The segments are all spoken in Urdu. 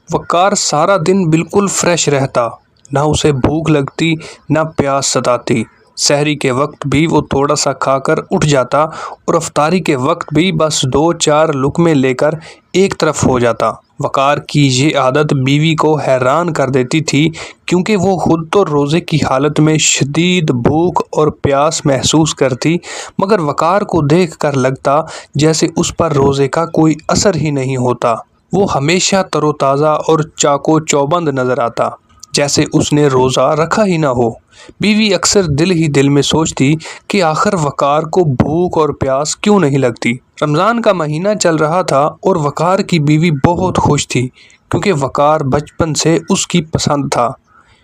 وقار سارا دن بالکل فریش رہتا، نہ اسے بھوک لگتی نہ پیاس ستاتی۔ سحری کے وقت بھی وہ تھوڑا سا کھا کر اٹھ جاتا اور افطاری کے وقت بھی بس 2-4 لقمے لے کر ایک طرف ہو جاتا۔ وقار کی یہ عادت بیوی کو حیران کر دیتی تھی، کیونکہ وہ خود تو روزے کی حالت میں شدید بھوک اور پیاس محسوس کرتی، مگر وقار کو دیکھ کر لگتا جیسے اس پر روزے کا کوئی اثر ہی نہیں ہوتا۔ وہ ہمیشہ تر و تازہ اور چاق و چوبند نظر آتا، جیسے اس نے روزہ رکھا ہی نہ ہو۔ بیوی اکثر دل ہی دل میں سوچتی کہ آخر وقار کو بھوک اور پیاس کیوں نہیں لگتی۔ رمضان کا مہینہ چل رہا تھا اور وقار کی بیوی بہت خوش تھی، کیونکہ وقار بچپن سے اس کی پسند تھا۔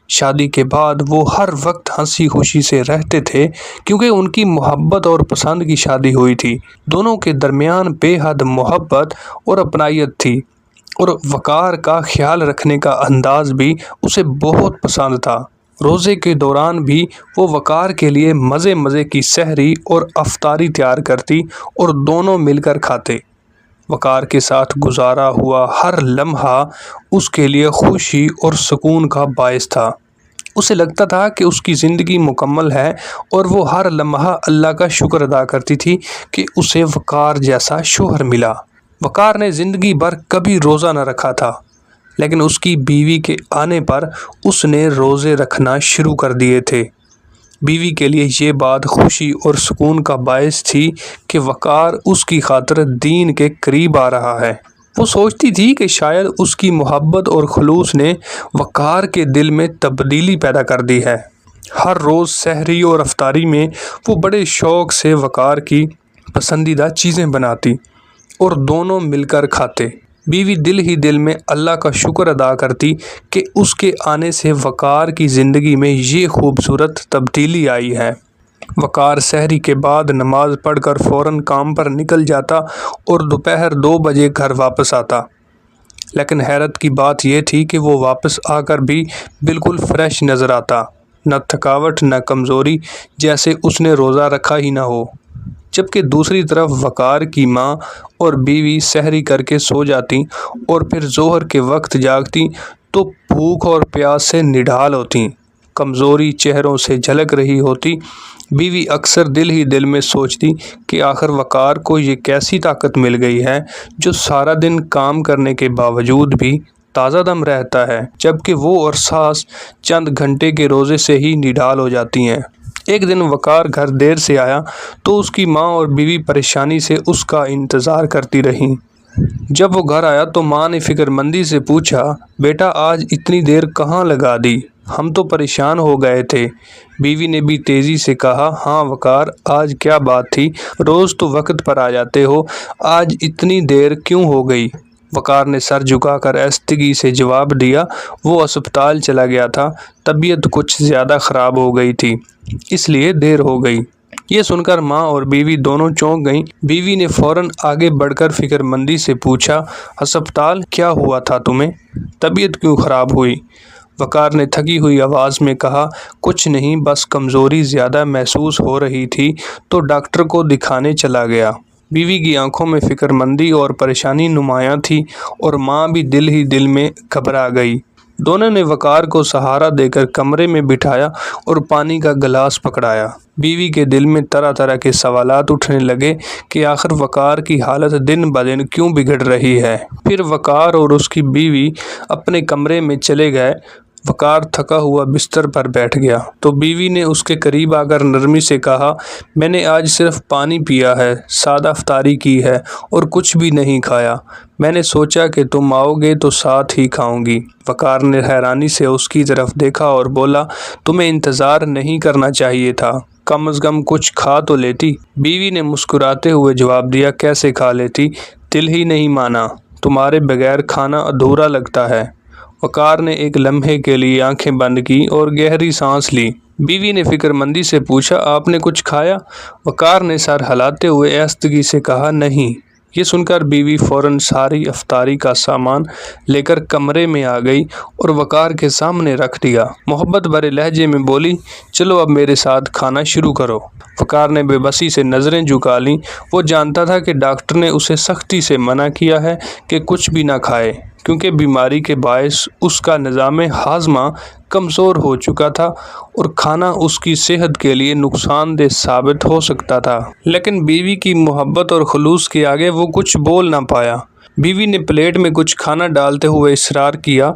شادی کے بعد وہ ہر وقت ہنسی خوشی سے رہتے تھے، کیونکہ ان کی محبت اور پسند کی شادی ہوئی تھی۔ دونوں کے درمیان بے حد محبت اور اپنائیت تھی، اور وقار کا خیال رکھنے کا انداز بھی اسے بہت پسند تھا۔ روزے کے دوران بھی وہ وقار کے لیے مزے مزے کی سحری اور افطاری تیار کرتی اور دونوں مل کر کھاتے۔ وقار کے ساتھ گزارا ہوا ہر لمحہ اس کے لیے خوشی اور سکون کا باعث تھا۔ اسے لگتا تھا کہ اس کی زندگی مکمل ہے، اور وہ ہر لمحہ اللہ کا شکر ادا کرتی تھی کہ اسے وقار جیسا شوہر ملا۔ وقار نے زندگی بھر کبھی روزہ نہ رکھا تھا، لیکن اس کی بیوی کے آنے پر اس نے روزے رکھنا شروع کر دیے تھے۔ بیوی کے لیے یہ بات خوشی اور سکون کا باعث تھی کہ وقار اس کی خاطر دین کے قریب آ رہا ہے۔ وہ سوچتی تھی کہ شاید اس کی محبت اور خلوص نے وقار کے دل میں تبدیلی پیدا کر دی ہے۔ ہر روز سحری اور افطاری میں وہ بڑے شوق سے وقار کی پسندیدہ چیزیں بناتی اور دونوں مل کر کھاتے۔ بیوی دل ہی دل میں اللہ کا شکر ادا کرتی کہ اس کے آنے سے وقار کی زندگی میں یہ خوبصورت تبدیلی آئی ہے۔ وقار سحری کے بعد نماز پڑھ کر فوراً کام پر نکل جاتا اور دوپہر 2 بجے گھر واپس آتا، لیکن حیرت کی بات یہ تھی کہ وہ واپس آ کر بھی بالکل فریش نظر آتا، نہ تھکاوٹ نہ کمزوری، جیسے اس نے روزہ رکھا ہی نہ ہو۔ جبکہ دوسری طرف وقار کی ماں اور بیوی سحری کر کے سو جاتی اور پھر ظہر کے وقت جاگتی تو بھوک اور پیاس سے نڈھال ہوتی، کمزوری چہروں سے جھلک رہی ہوتی۔ بیوی اکثر دل ہی دل میں سوچتی کہ آخر وقار کو یہ کیسی طاقت مل گئی ہے جو سارا دن کام کرنے کے باوجود بھی تازہ دم رہتا ہے، جبکہ وہ اور ساس چند گھنٹے کے روزے سے ہی نڈھال ہو جاتی ہیں۔ ایک دن وقار گھر دیر سے آیا تو اس کی ماں اور بیوی پریشانی سے اس کا انتظار کرتی رہیں۔ جب وہ گھر آیا تو ماں نے فکر مندی سے پوچھا، بیٹا آج اتنی دیر کہاں لگا دی؟ ہم تو پریشان ہو گئے تھے۔ بیوی نے بھی تیزی سے کہا، ہاں وقار، آج کیا بات تھی؟ روز تو وقت پر آ جاتے ہو، آج اتنی دیر کیوں ہو گئی؟ وقار نے سر جھکا کر ایستگی سے جواب دیا، وہ اسپتال چلا گیا تھا، طبیعت کچھ زیادہ خراب ہو گئی تھی، اس لیے دیر ہو گئی۔ یہ سن کر ماں اور بیوی دونوں چونک گئیں۔ بیوی نے فوراً آگے بڑھ کر فکر مندی سے پوچھا، ہسپتال کیا ہوا تھا تمہیں؟ طبیعت کیوں خراب ہوئی؟ وقار نے تھکی ہوئی آواز میں کہا، کچھ نہیں، بس کمزوری زیادہ محسوس ہو رہی تھی تو ڈاکٹر کو دکھانے چلا گیا۔ بیوی کی آنکھوں میں فکر مندی اور پریشانی نمایاں تھی، اور ماں بھی دل ہی دل میں گھبرا گئی۔ دونوں نے وقار کو سہارا دے کر کمرے میں بٹھایا اور پانی کا گلاس پکڑایا۔ بیوی کے دل میں طرح طرح کے سوالات اٹھنے لگے کہ آخر وقار کی حالت دن بدن کیوں بگڑ رہی ہے۔ پھر وقار اور اس کی بیوی اپنے کمرے میں چلے گئے۔ وقار تھکا ہوا بستر پر بیٹھ گیا تو بیوی نے اس کے قریب آ کر نرمی سے کہا، میں نے آج صرف پانی پیا ہے، سادہ افطاری کی ہے اور کچھ بھی نہیں کھایا۔ میں نے سوچا کہ تم آؤ گے تو ساتھ ہی کھاؤں گی۔ وقار نے حیرانی سے اس کی طرف دیکھا اور بولا، تمہیں انتظار نہیں کرنا چاہیے تھا، کم از کم کچھ کھا تو لیتی۔ بیوی نے مسکراتے ہوئے جواب دیا، کیسے کھا لیتی؟ دل ہی نہیں مانا، تمہارے بغیر کھانا ادھورا لگتا ہے۔ وقار نے ایک لمحے کے لیے آنکھیں بند کی اور گہری سانس لی۔ بیوی نے فکر مندی سے پوچھا، آپ نے کچھ کھایا؟ وقار نے سر ہلاتے ہوئے ایستگی سے کہا، نہیں۔ یہ سن کر بیوی فوراً ساری افطاری کا سامان لے کر کمرے میں آ گئی اور وقار کے سامنے رکھ دیا۔ محبت بھرے لہجے میں بولی، چلو اب میرے ساتھ کھانا شروع کرو۔ وقار نے بے بسی سے نظریں جھکا لیں۔ وہ جانتا تھا کہ ڈاکٹر نے اسے سختی سے منع کیا ہے کہ کچھ بھی نہ کھائے، کیونکہ بیماری کے باعث اس کا نظام ہاضمہ کمزور ہو چکا تھا اور کھانا اس کی صحت کے لیے نقصان دہ ثابت ہو سکتا تھا۔ لیکن بیوی کی محبت اور خلوص کے آگے وہ کچھ بول نہ پایا۔ بیوی نے پلیٹ میں کچھ کھانا ڈالتے ہوئے اصرار کیا،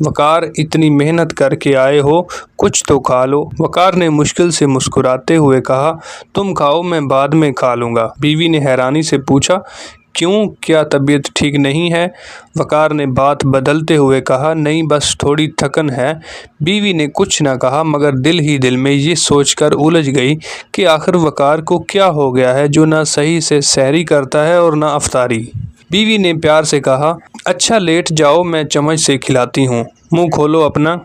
وقار اتنی محنت کر کے آئے ہو، کچھ تو کھا لو۔ وقار نے مشکل سے مسکراتے ہوئے کہا، تم کھاؤ، میں بعد میں کھا لوں گا۔ بیوی نے حیرانی سے پوچھا، کیوں، کیا طبیعت ٹھیک نہیں ہے؟ وقار نے بات بدلتے ہوئے کہا، نہیں، بس تھوڑی تھکن ہے۔ بیوی نے کچھ نہ کہا، مگر دل ہی دل میں یہ سوچ کر الجھ گئی کہ آخر وقار کو کیا ہو گیا ہے جو نہ صحیح سے سحری کرتا ہے اور نہ افطاری۔ بیوی نے پیار سے کہا، اچھا لیٹ جاؤ، میں چمچ سے کھلاتی ہوں، منہ کھولو اپنا۔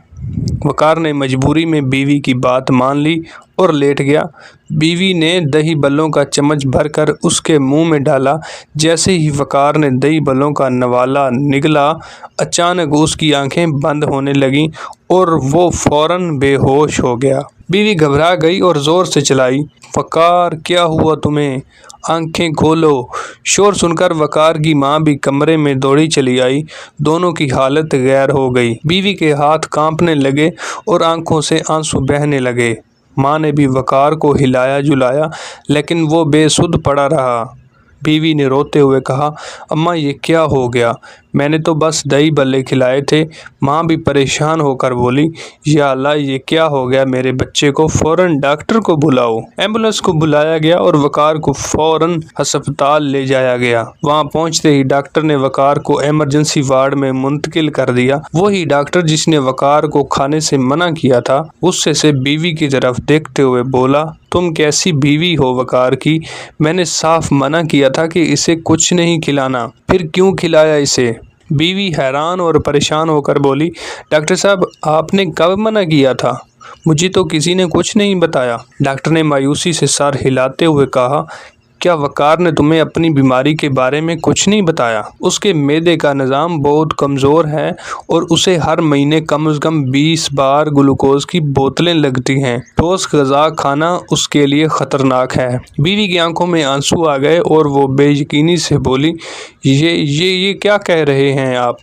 وقار نے مجبوری میں بیوی کی بات مان لی اور لیٹ گیا۔ بیوی نے دہی بلوں کا چمچ بھر کر اس کے منہ میں ڈالا۔ جیسے ہی وقار نے دہی بلوں کا نوالا نگلا، اچانک اس کی آنکھیں بند ہونے لگیں اور وہ فوراً بے ہوش ہو گیا۔ بیوی گھبرا گئی اور زور سے چلائی، وقار کیا ہوا تمہیں؟ آنکھیں کھولو۔ شور سن کر وقار کی ماں بھی کمرے میں دوڑی چلی آئی۔ دونوں کی حالت غیر ہو گئی۔ بیوی کے ہاتھ کانپنے لگے اور آنکھوں سے آنسو بہنے لگے۔ ماں نے بھی وقار کو ہلایا جلایا، لیکن وہ بے سدھ پڑا رہا۔ بیوی نے روتے ہوئے کہا، اماں یہ کیا ہو گیا؟ میں نے تو بس دہی بلے کھلائے تھے۔ ماں بھی پریشان ہو کر بولی، یا اللہ، یہ کیا ہو گیا میرے بچے کو؟ فوراً ڈاکٹر کو بلاؤ۔ ایمبولینس کو بلایا گیا اور وقار کو فوراً ہسپتال لے جایا گیا۔ وہاں پہنچتے ہی ڈاکٹر نے وقار کو ایمرجنسی وارڈ میں منتقل کر دیا۔ وہی ڈاکٹر جس نے وقار کو کھانے سے منع کیا تھا، غصے سے بیوی کی طرف دیکھتے ہوئے بولا، تم کیسی بیوی ہو وقار کی؟ میں نے صاف منع کیا تھا کہ اسے کچھ نہیں کھلانا، پھر کیوں کھلایا اسے؟ بیوی حیران اور پریشان ہو کر بولی، ڈاکٹر صاحب، آپ نے کب منع کیا تھا؟ مجھے تو کسی نے کچھ نہیں بتایا۔ ڈاکٹر نے مایوسی سے سر ہلاتے ہوئے کہا، کیا وقار نے تمہیں اپنی بیماری کے بارے میں کچھ نہیں بتایا؟ اس کے معدے کا نظام بہت کمزور ہے اور اسے ہر مہینے کم از کم 20 بار گلوکوز کی بوتلیں لگتی ہیں۔ ٹھوس غذا کھانا اس کے لیے خطرناک ہے۔ بیوی کی آنکھوں میں آنسو آ گئے اور وہ بے یقینی سے بولی، یہ کیا کہہ رہے ہیں آپ؟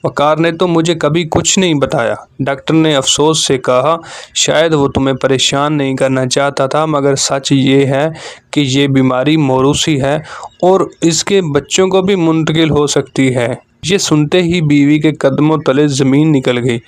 وقار نے تو مجھے کبھی کچھ نہیں بتایا۔ ڈاکٹر نے افسوس سے کہا، شاید وہ تمہیں پریشان نہیں کرنا چاہتا تھا، مگر سچ یہ ہے کہ یہ بیماری موروثی ہے اور اس کے بچوں کو بھی منتقل ہو سکتی ہے۔ یہ سنتے ہی بیوی کے قدموں تلے زمین نکل گئی۔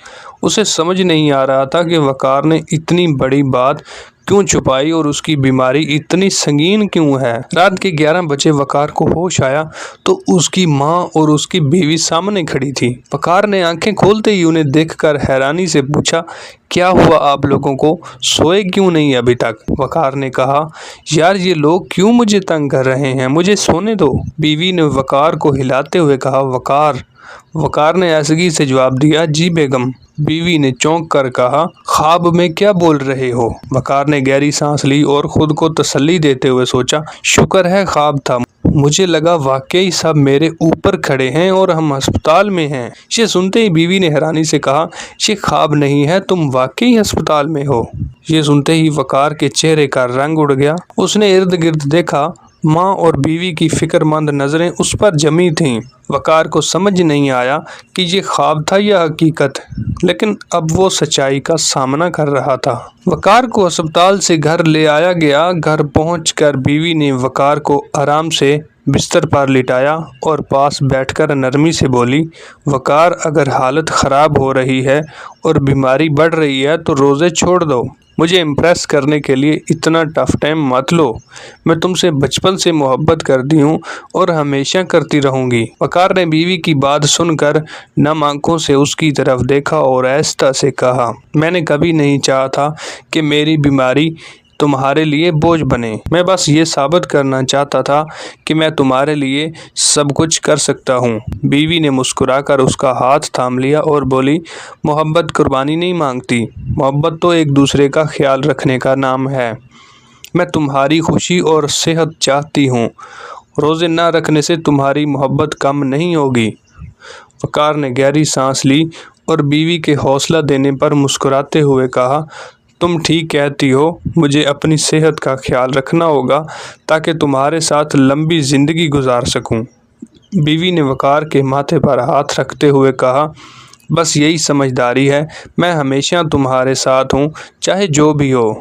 اسے سمجھ نہیں آ رہا تھا کہ وقار نے اتنی بڑی بات کیوں چھپائی اور اس کی بیماری اتنی سنگین کیوں ہے۔ رات کے 11 بجے وقار کو ہوش آیا تو اس کی ماں اور اس کی بیوی سامنے کھڑی تھی۔ وقار نے آنکھیں کھولتے ہی انہیں دیکھ کر حیرانی سے پوچھا، کیا ہوا آپ لوگوں کو؟ سوئے کیوں نہیں ابھی تک؟ وقار نے کہا، یار یہ لوگ کیوں مجھے تنگ کر رہے ہیں، مجھے سونے دو۔ بیوی نے وقار کو ہلاتے ہوئے کہا، وقار نے ایسگی سے جواب دیا، جی بیگم۔ بیوی نے چونک کر کہا، خواب میں کیا بول رہے ہو؟ وقار نے گہری سانس لی اور خود کو تسلی دیتے ہوئے سوچا، شکر ہے خواب تھا، مجھے لگا واقعی سب میرے اوپر کھڑے ہیں اور ہم ہسپتال میں ہیں۔ یہ سنتے ہی بیوی نے حیرانی سے کہا، یہ خواب نہیں ہے، تم واقعی ہسپتال میں ہو۔ یہ سنتے ہی وقار کے چہرے کا رنگ اڑ گیا۔ اس نے ارد گرد دیکھا، ماں اور بیوی کی فکر مند نظریں اس پر جمی تھیں۔ وقار کو سمجھ نہیں آیا کہ یہ خواب تھا یا حقیقت، لیکن اب وہ سچائی کا سامنا کر رہا تھا۔ وقار کو ہسپتال سے گھر لے آیا گیا۔ گھر پہنچ کر بیوی نے وقار کو آرام سے بستر پر لٹایا اور پاس بیٹھ کر نرمی سے بولی، وقار، اگر حالت خراب ہو رہی ہے اور بیماری بڑھ رہی ہے تو روزے چھوڑ دو۔ مجھے امپریس کرنے کے لیے اتنا ٹف ٹائم مت لو۔ میں تم سے بچپن سے محبت کرتی ہوں اور ہمیشہ کرتی رہوں گی۔ وقار نے بیوی کی بات سن کر نم آنکھوں سے اس کی طرف دیکھا اور آہستہ سے کہا، میں نے کبھی نہیں چاہا تھا کہ میری بیماری تمہارے لیے بوجھ بنے۔ میں بس یہ ثابت کرنا چاہتا تھا کہ میں تمہارے لیے سب کچھ کر سکتا ہوں۔ بیوی نے مسکرا کر اس کا ہاتھ تھام لیا اور بولی، محبت قربانی نہیں مانگتی، محبت تو ایک دوسرے کا خیال رکھنے کا نام ہے۔ میں تمہاری خوشی اور صحت چاہتی ہوں، روزے نہ رکھنے سے تمہاری محبت کم نہیں ہوگی۔ وقار نے گہری سانس لی اور بیوی کے حوصلہ دینے پر مسکراتے ہوئے کہا، تم ٹھیک کہتی ہو، مجھے اپنی صحت کا خیال رکھنا ہوگا تاکہ تمہارے ساتھ لمبی زندگی گزار سکوں۔ بیوی نے وقار کے ماتھے پر ہاتھ رکھتے ہوئے کہا، بس یہی سمجھداری ہے، میں ہمیشہ تمہارے ساتھ ہوں، چاہے جو بھی ہو۔